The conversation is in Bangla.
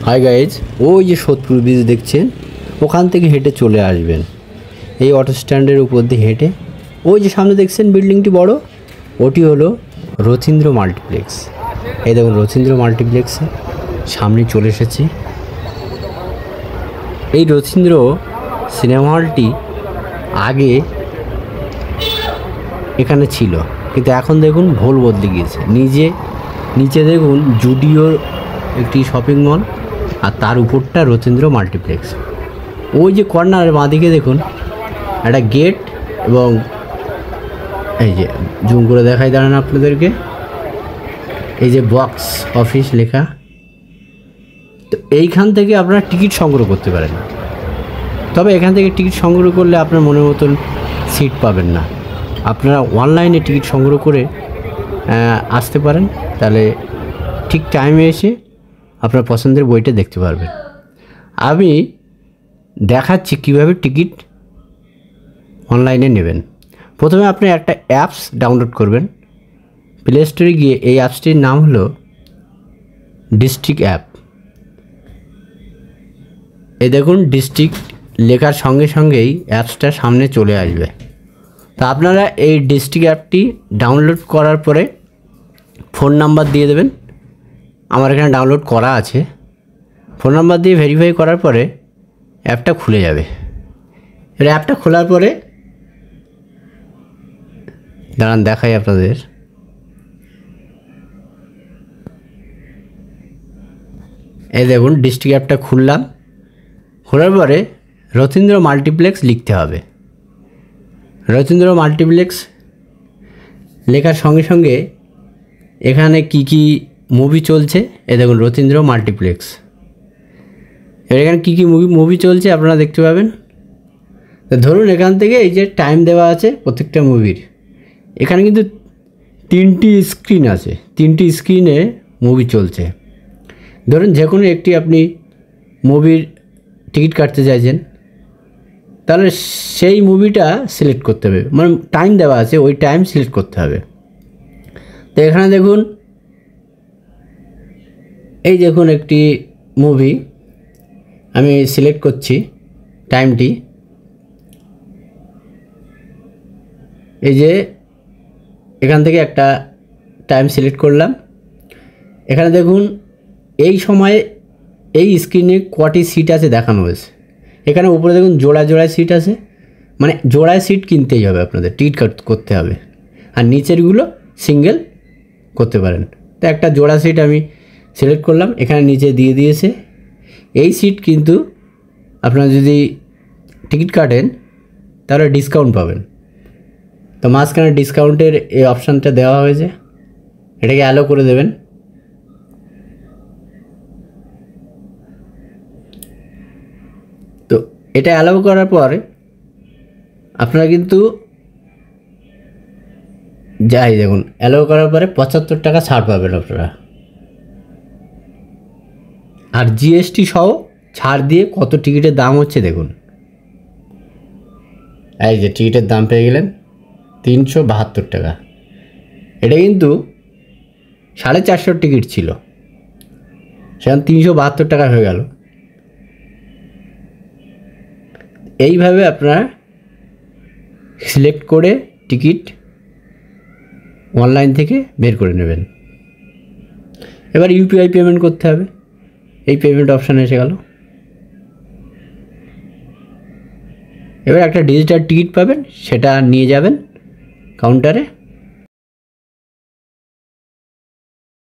হাই গাইজ, ওই যে সোদপুর ব্রিজ দেখছেন, ওখান থেকে হেঁটে চলে আসবেন এই অটো স্ট্যান্ডের উপর দিয়ে হেঁটে। ওই যে সামনে দেখছেন বিল্ডিংটি বড়, ওটি হলো রথীন্দ্র মাল্টিপ্লেক্স। এই দেখুন রথীন্দ্র মাল্টিপ্লেক্সে সামনে চলে এসেছি। এই রথীন্দ্র সিনেমা হলটি আগে এখানে ছিল, কিন্তু এখন দেখুন ভোল বদলে গিয়েছে। নিচে দেখুন জুডিওর একটি শপিং মল, আর তার উপরটা রথীন্দ্র মাল্টিপ্লেক্স। ওই যে কর্নারের বাঁদিকে দেখুন একটা গেট, এবং এই যে জুম করে দেখাই দাঁড়ান আপনাদেরকে, এই যে বক্স অফিস লেখা। তো এইখান থেকে আপনারা টিকিট সংগ্রহ করতে পারেন, তবে এখান থেকে টিকিট সংগ্রহ করলে আপনার মনের মতন সিট পাবেন না। আপনারা অনলাইনে টিকিট সংগ্রহ করে আসতে পারেন, তাহলে ঠিক টাইমে এসে আপনার পছন্দের বইটা দেখতে পারবেন। আমি দেখাচ্ছি কীভাবে টিকিট অনলাইনে নেবেন। প্রথমে আপনি একটা অ্যাপস ডাউনলোড করবেন, প্লে স্টোরে গিয়ে। এই অ্যাপসটির নাম হলো ডিস্ট্রিক্ট অ্যাপ। এই দেখুন ডিস্ট্রিক্ট লেখার সঙ্গে সঙ্গেই অ্যাপসটা সামনে চলে আসবে। তা আপনারা এই ডিস্ট্রিক্ট অ্যাপটি ডাউনলোড করার পরে ফোন নাম্বার দিয়ে দেবেন। আমার এখানে ডাউনলোড করা আছে। ফোন নাম্বার দিয়ে ভেরিফাই করার পরে অ্যাপটা খুলে যাবে। এর অ্যাপটা খোলার পরে দাঁড়ান দেখাই আপনাদের। এই দেখুন ডিস্ট্রিক্ট অ্যাপটা খুললাম। খোলার পরে রথীন্দ্র মাল্টিপ্লেক্স লিখতে হবে। রথীন্দ্র মাল্টিপ্লেক্স লেখার সঙ্গে সঙ্গে এখানে কি কি মুভি চলছে, এই দেখুন রথীন্দ্র মাল্টিপ্লেক্স। এখানে কী কী মুভি চলছে আপনারা দেখতে পাবেন। তো ধরুন এখান থেকে এই যে টাইম দেওয়া আছে প্রত্যেকটা মুভির। এখানে কিন্তু 3টি স্ক্রিন আছে, 3টি স্ক্রিনে মুভি চলছে। ধরুন যে কোনো একটি আপনি মুভির টিকিট কাটতে চাইছেন, তাহলে সেই মুভিটা সিলেক্ট করতে হবে, মানে টাইম দেওয়া আছে ওই টাইম সিলেক্ট করতে হবে। তো এখানে দেখুন, এই দেখুন একটি মুভি আমি সিলেক্ট করছি টাইমটি। এই যে এখান থেকে একটা টাইম সিলেক্ট করলাম। এখানে দেখুন এই সময়ে এই স্ক্রিনে কটি সিট আছে দেখানো হয়েছে। এখানে উপরে দেখুন জোড়ায় সিট আছে, মানে জোড়ায় সিট কিনতেই হবে আপনাদের, টিকিট করতে হবে। আর নিচেরগুলো সিঙ্গেল করতে পারেন। তো একটা জোড়া সিট আমি সিলেক্ট করলাম, এখানে নিচে দিয়ে দিয়েছে। এই সিট কিন্তু আপনারা যদি টিকিট কাটেন তাহলে ডিসকাউন্ট পাবেন। তো মাঝখানে ডিসকাউন্টের এই অপশানটা দেওয়া হয়েছে, এটাকে অ্যালো করে দেবেন। তো এটা অ্যালো করার পর আপনারা কিন্তু যাই দেখুন অ্যালো করার পরে 75 টাকা ছাড় পাবেন আপনারা। আর জিএসটি সহ ছাড় দিয়ে কত টিকিটের দাম হচ্ছে দেখুন। এই যে টিকিটের দাম পেয়ে গেলেন 372 টাকা। এটা কিন্তু 450 টিকিট ছিল, সেখানে 372 টাকা হয়ে গেল। এইভাবে আপনারা সিলেক্ট করে টিকিট অনলাইন থেকে বের করে নেবেন। এবার ইউপিআই পেমেন্ট করতে হবে, এই পেমেন্ট অপশানে এসে গেল। এবার একটা ডিজিটাল টিকিট পাবেন, সেটা নিয়ে যাবেন কাউন্টারে।